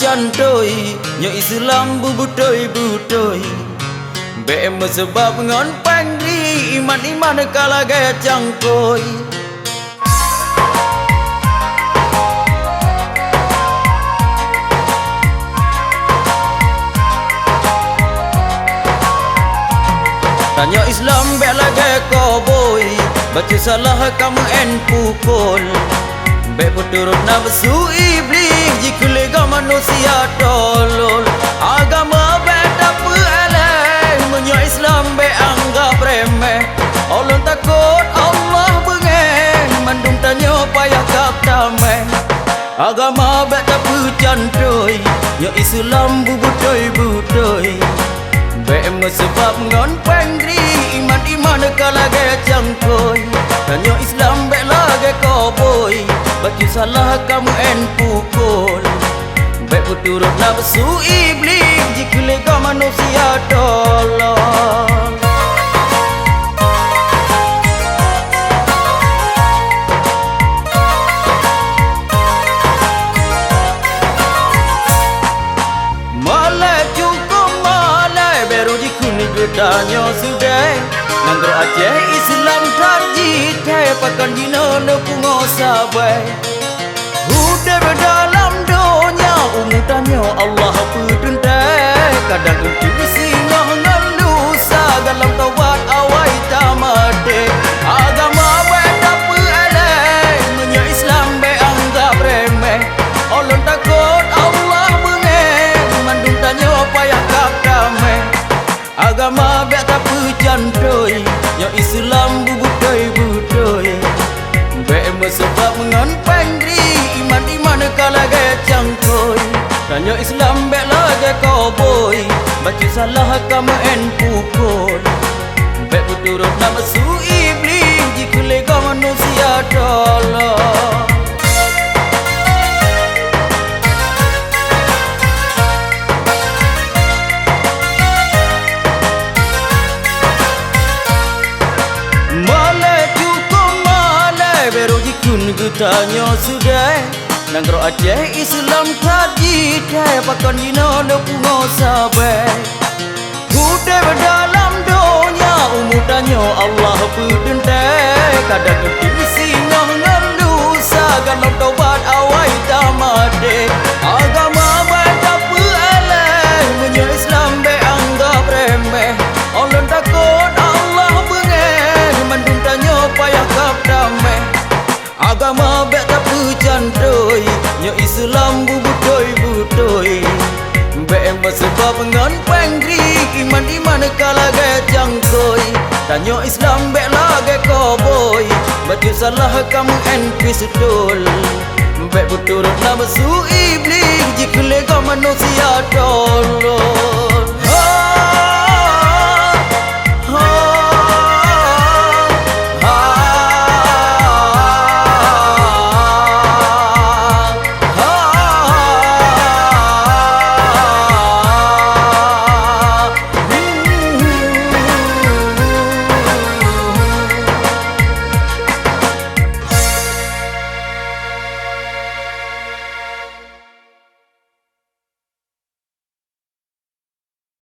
cantoi Nyo Islam bubutoi-butoi Be sebab ngon pangri iman kala gaya cangkoi Tanya Islam be lagi koboi baca salah kamu en pukul be turut nafsu iblis jika lega manusia tolol agama be tak pelai menyo Islam be anggap remeh Allah takut Allah bengen mandung tanya payah kap tameh agama be tak pecantoi ya Islam bubutoi-butoi Be sebab ngon pangri iman kala gaya cangkoi Tanya Islam be lagi koboi baca salah kamu en pukul Be turut nafsu iblis jika lega manusia tolong Tanya sudah Nangro Aceh Islam tarjit Hai pakan jina nepungo sabai Udah berdalam donya Tanya Allah pedendai Kadang untuk singoh ngelusa Dalam taubat awai tamade Agama baik tak pelai Menyo Islam baik anggap remeh Allah takut Allah bengeng Mandung tanya payah kap damai Agama biak tak pecantoi Yang Islam bubutoi-butoi Biak sebab mengan pangri Iman kala gaya cangkoi Tanya Islam biak lagi koboi Baca salah kamu en pukul Biak turut nafsu iblis jika lega manusia tolong Tanya sudah Nangro Aceh Islam tarjit Hai pakan jina nepungo sabai Udah berdalam donya tanya Allah pedendai Kadang kepilih singoh ngelusa Galau taubat awai tamade Agama baik tak pelai Menyo Islam baik anggap remeh Allah takut Allah bengen Mandung tanya payah kap damai Agama baik tak pecantoi Nyo Islam bubutoi-butoi Baik sebab ngon pangri Iman kala gaya cangkoi Tanya Islam baik lagi koboi Baca salah kamu en pistol Baik turut nafsu iblis jika lega manusia tolong